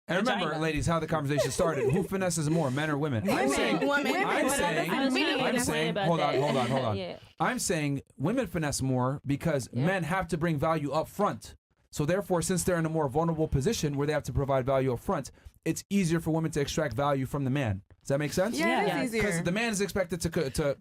And remember, ladies, how the conversation started. Who finesses more, men or women? I'm saying, hold on. Yeah. I'm saying women finesse more because men have to bring value up front. So therefore, since they're in a more vulnerable position where they have to provide value up front, it's easier for women to extract value from the man. Does that make sense? Yeah, it is easier. Because the man is expected to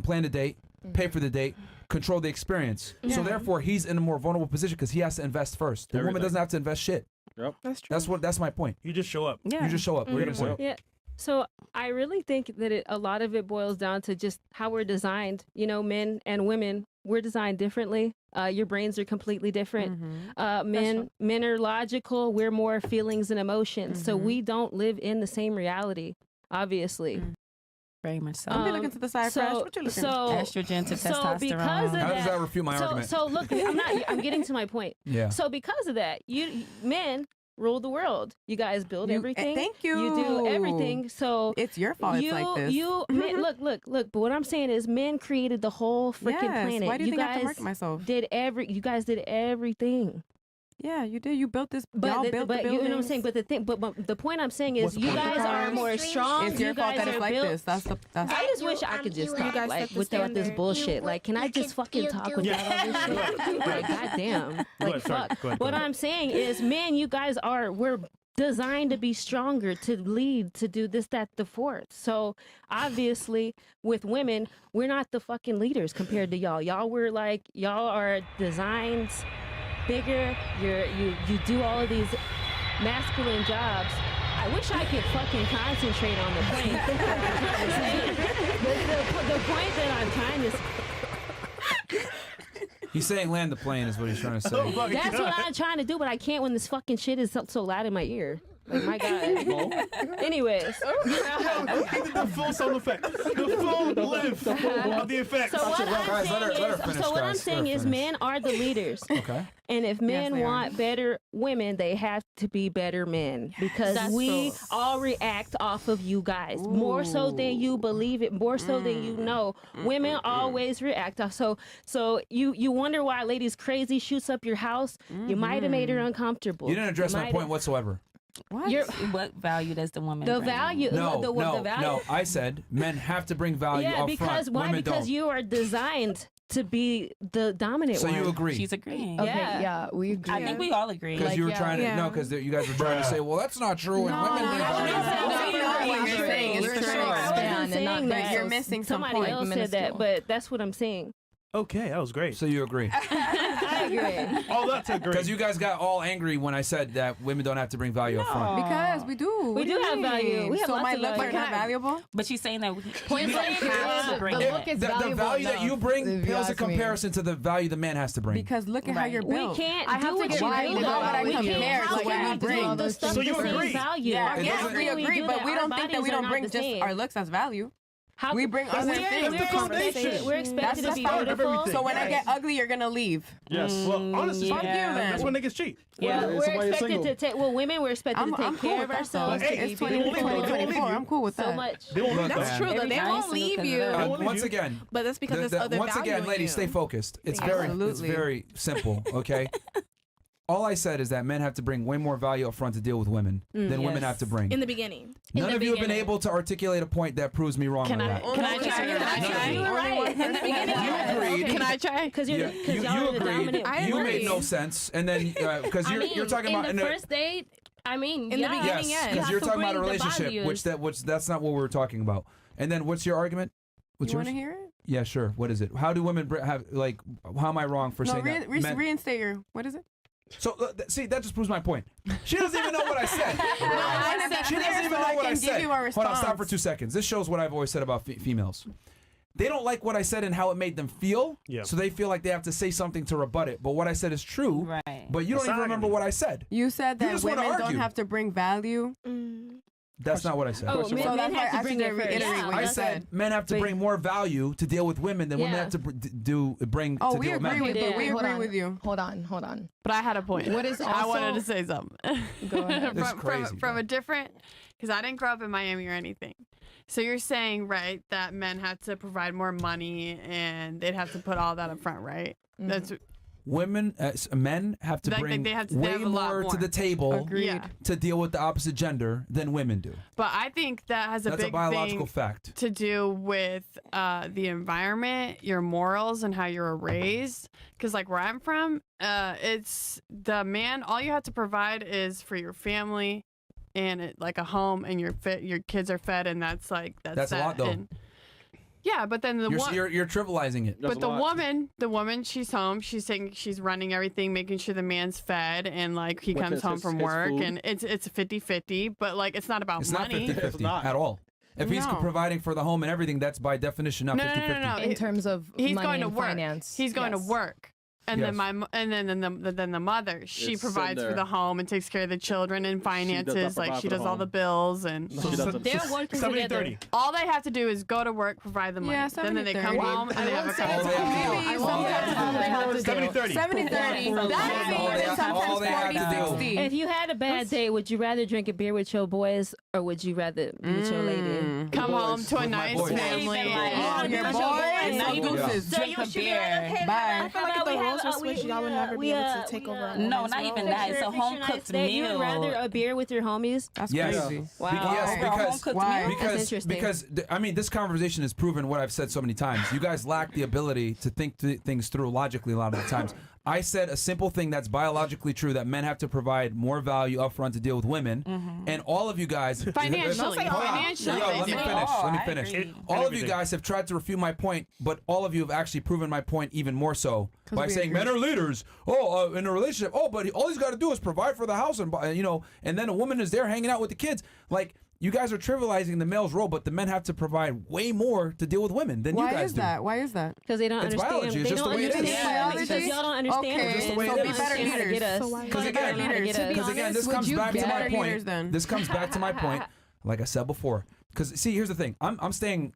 plan the date, pay for the date, control the experience. So therefore, he's in a more vulnerable position because he has to invest first. The woman doesn't have to invest shit. Yep. That's true. That's my point. You just show up. Yeah. You just show up. We're gonna say. Yeah. So I really think that a lot of it boils down to just how we're designed. You know, men and women, we're designed differently. Your brains are completely different. Men are logical. We're more feelings and emotions. So we don't live in the same reality, obviously. Very much so. I'll be looking to the side first. What you looking at? Estrogen to testosterone. Because of How does that refute my argument? So look, I'm getting to my point. Yeah. So because of that, men rule the world. You guys build everything. Thank you. You do everything. So it's your fault. It's like this. Men, look. But what I'm saying is, men created the whole freaking planet. Why do you think guys I have to market myself? You guys did everything. Yeah, you did. You built this. But y'all built the you know what I'm saying. But the point I'm saying is, you guys are more strong. It's your fault that it's like this. That's I just wish I could just stop without this bullshit. Like, can I just fucking talk without all this shit? Like, goddamn. Like, fuck. What I'm saying is, men, you guys we're designed to be stronger, to lead, to do this, that, the fourth. So obviously, with women, we're not the fucking leaders compared to y'all. Y'all are designed bigger. You do all of these masculine jobs. I wish I could fucking concentrate on the point. the point that I'm trying to. He's saying land the plane is what he's trying to say. That's what I'm trying to do, but I can't when this fucking shit is so loud in my ear. Like, my God. Anyways. The full sound effect. The full lift of the effects. So what I'm saying is men are the leaders. Okay. And if men want better women, they have to be better men. Because we all react off of you guys. Ooh. More so than you believe it, more so than you know. Women always react. So you wonder why a lady's crazy, shoots up your house. You might have made her uncomfortable. You didn't address my point whatsoever. What value does the woman bring? Value. No. I said men have to bring value up front. Why? Women because don't. you are designed to be the dominant one. So you agree? She's agreeing. Okay, yeah, we agree. I think we all agree. Because you were trying to, no, because you guys were trying to say, well, that's not true. And women you're missing some point. Somebody else said that, but that's what I'm saying. Okay, that was great. So you agree? I agree. Oh, that's a great. Because you guys got all angry when I said that women don't have to bring value up front. Because we do. We do have value. We have lots of value. Are not valuable? But she's saying that point have to bring it. The value that you bring pales in comparison to the value the man has to bring. Because look at how you're built. We can't I have do to get what why you do. how would I We compare can't to what we bring? So you agree? Yeah, yes, we agree, but we don't think that we don't bring just our looks as value. We bring other things. We're expected to be beautiful. So when I get ugly, you're gonna leave. Yes. Well, honestly, fuck you then. That's when niggas cheat. Yeah, we're expected to take. Well, women, we're expected to take care of ourselves. It's 2024. I'm cool with that. So much. That's true though. They won't leave you. Once again, but that's because there's other value. Once again, ladies, stay focused. It's very simple. Okay. All I said is that men have to bring way more value up front to deal with women than women have to bring. In the beginning. None of you have been able to articulate a point that proves me wrong on that. Can I try? You were right. In the beginning. You agreed. Can I try? Because you agreed. You made no sense. And then, because you're talking about... In the first date, I mean, in the beginning, yes. Because you're talking about a relationship, which that's not what we were talking about. And then what's your argument? What's you yours? Want to hear it? Yeah, sure. What is it? How do women have, like, how am I wrong for saying that? Reinstate your... What is it? So, see, that just proves my point. She doesn't even know what I said. She doesn't even know what I said. Hold on, stop for 2 seconds. This shows what I've always said about females. They don't like what I said and how it made them feel, so they feel like they have to say something to rebut it. But what I said is true, but you don't even remember what I said. You said that women don't have to bring value. That's not what I said. Oh, men have to bring it first. I said men have to bring more value to deal with women than women have to bring to deal with men. We agree with you. Hold on. But I had a point. What is also, I wanted to say something. Go ahead. from a different, because I didn't grow up in Miami or anything. So you're saying, right, that men had to provide more money and they'd have to put all that up front, right? That's men have to bring way more to the table to deal with the opposite gender than women do. But I think that has a That's big a biological thing fact to do with the environment, your morals, and how you're raised. Because like where I'm from, it's the man. All you have to provide is for your family and like a home, and your kids are fed, and that's a lot though. Yeah, but then you're trivializing it. But the woman, she's home. She's saying she's running everything, making sure the man's fed, and like he comes home from work, and it's 50-50. But like it's not about money. It's not 50-50 at all. If he's providing for the home and everything, that's by definition not 50-50. No. In terms of he's money going to and work. finance. He's going to work. And then then the mother, she provides for the home and takes care of the children and finances. Like she does all the bills and they're working together. All they have to do is go to work, provide the money. Yeah, then they come home and they have a couple. 70-30. 70-30. If you had a bad day, would you rather drink a beer with your boys or would you rather be with your lady? Come home to a nice family. Your boys. So you should be okay. Bye. I feel like if the roles were switched, y'all would never be able to take over. No, not even that. It's a home cooked meal. You'd rather a beer with your homies? That's crazy. Wow. Yes, because I mean, this conversation has proven what I've said so many times. You guys lack the ability to think things through logically a lot of the times. I said a simple thing that's biologically true, that men have to provide more value up front to deal with women. And all of you guys... Financially. Let me finish. All of you guys have tried to refute my point, but all of you have actually proven my point even more so by saying men are leaders. In a relationship. But all he's got to do is provide for the house, and and then a woman is there hanging out with the kids. Like... You guys are trivializing the male's role, but the men have to provide way more to deal with women than you guys do. Why is that? Because they don't understand. Biology. It's just the way it is. Because y'all don't understand. Okay, just the way so it be is. better leaders. Because again, this comes back to my point. This comes back to my point, like I said before. Because see, here's the thing. I'm staying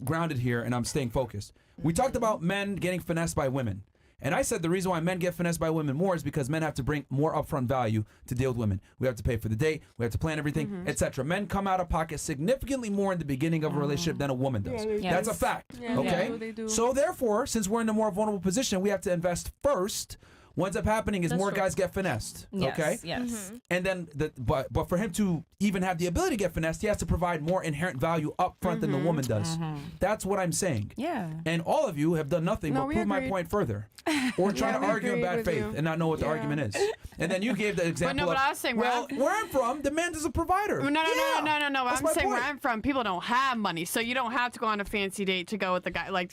grounded here, and I'm staying focused. We talked about men getting finessed by women. And I said the reason why men get finessed by women more is because men have to bring more upfront value to deal with women. We have to pay for the date, we have to plan everything, etc. Men come out of pocket significantly more in the beginning of a relationship than a woman does. That's a fact. Okay? So therefore, since we're in a more vulnerable position, we have to invest first. What ends up happening is more guys get finessed. Okay? Yes. And then but for him to even have the ability to get finessed, he has to provide more inherent value up front than the woman does. That's what I'm saying. Yeah. And all of you have done nothing but prove my point further. Or trying to argue in bad faith and not know what the argument is. And then you gave the example but I was saying, where I'm from, the man is a provider. No. I'm saying where I'm from, people don't have money, so you don't have to go on a fancy date to go with the guy. Like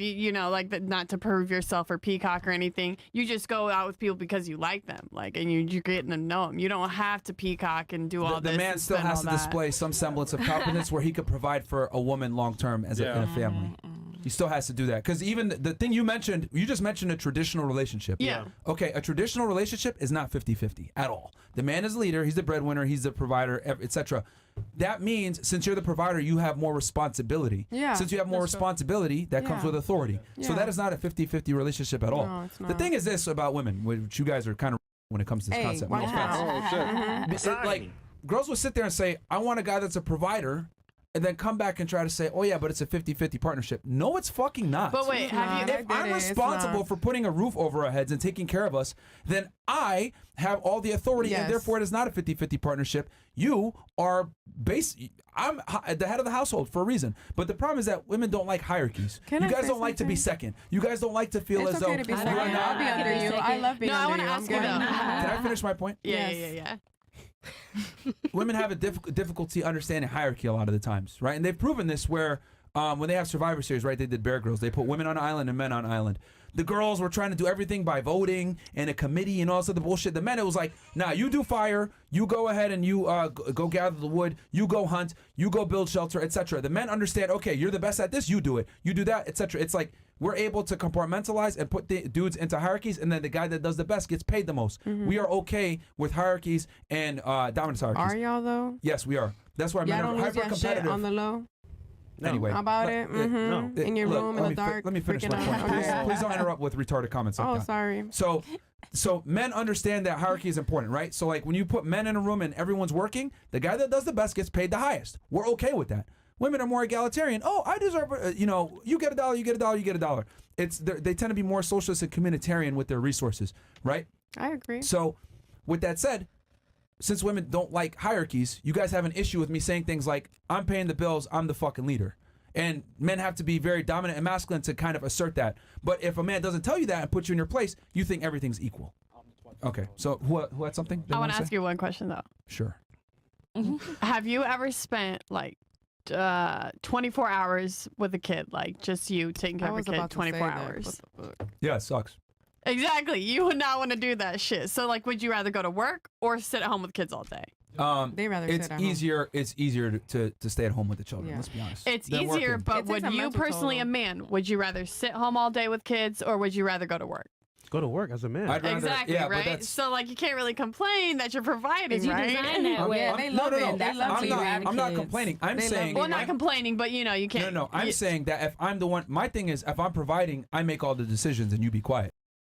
not to prove yourself or peacock or anything. You just go out with people because you like them, and you're getting to know them. You don't have to peacock and do all this. The man still has to display some semblance of competence where he could provide for a woman long term in a family. He still has to do that, because even the thing you just mentioned a traditional relationship. Yeah. Okay, a traditional relationship is not 50-50 at all. The man is the leader, he's the breadwinner, he's the provider, etc. That means since you're the provider, you have more responsibility. Yeah. Since you have more responsibility, that comes with authority. Yeah. So that is not a 50-50 relationship at all. No, it's not. The thing is this about women, which you guys are kind of when it comes to this concept. No offense. Like, girls will sit there and say, I want a guy that's a provider, and then come back and try to say, oh yeah, but it's a 50-50 partnership. No, it's fucking not. But wait, if I'm responsible for putting a roof over our heads and taking care of us, then I have all the authority, and therefore it is not a 50-50 partnership. You are I'm the head of the household for a reason. But the problem is that women don't like hierarchies. You guys don't like to be second. You guys don't like to feel as though to be second. I'll be under you. I love being under you. I want to ask you though. Can I finish my point? Yeah. Women have a difficulty understanding hierarchy a lot of the times, right? And they've proven this where when they have Survivor Series, right? They did Bear Grylls. They put women on an island and men on an island. The girls were trying to do everything by voting and a committee and all this other bullshit. The men, it was like, nah, you do fire, you go ahead and you go gather the wood, you go hunt, you go build shelter, etc. The men understand, okay, you're the best at this, you do it, you do that, etc. It's like we're able to compartmentalize and put the dudes into hierarchies, and then the guy that does the best gets paid the most. We are okay with hierarchies and dominance hierarchies. Are y'all though? Yes, we are. That's why men are hyper competitive. On the low. Anyway, how about it? In your room in the dark. Let me finish my point. Please don't interrupt with retarded comments like that. Oh, sorry. So men understand that hierarchy is important, right? So like when you put men in a room and everyone's working, the guy that does the best gets paid the highest. We're okay with that. Women are more egalitarian. Oh, I deserve, you know, you get $1, you get $1, you get $1. They tend to be more socialist and communitarian with their resources, right? I agree. So, with that said, since women don't like hierarchies, you guys have an issue with me saying things like, I'm paying the bills, I'm the fucking leader. And men have to be very dominant and masculine to kind of assert that. But if a man doesn't tell you that and put you in your place, you think everything's equal. Okay, so who had something? I want to ask you one question, though. Sure. Have you ever spent, like, 24 hours with a kid, like just you taking care of a kid 24 hours? Yeah, it sucks. Exactly. You would not want to do that shit. So, like, would you rather go to work or sit at home with kids all day? They rather it's sit at easier. Home. It's easier to stay at home with the children. Yeah. Let's be honest. It's easier, but would you personally, a man, would you rather sit home all day with kids or would you rather go to work? Go to work as a man. Exactly, yeah, right? So, like, you can't really complain that you're providing, you right? design that way. Yeah, they love it. They love I'm not complaining. I'm saying. Well, not complaining, but, you know, you can't. No. I'm saying that if I'm the one, my thing is, if I'm providing, I make all the decisions and you be quiet.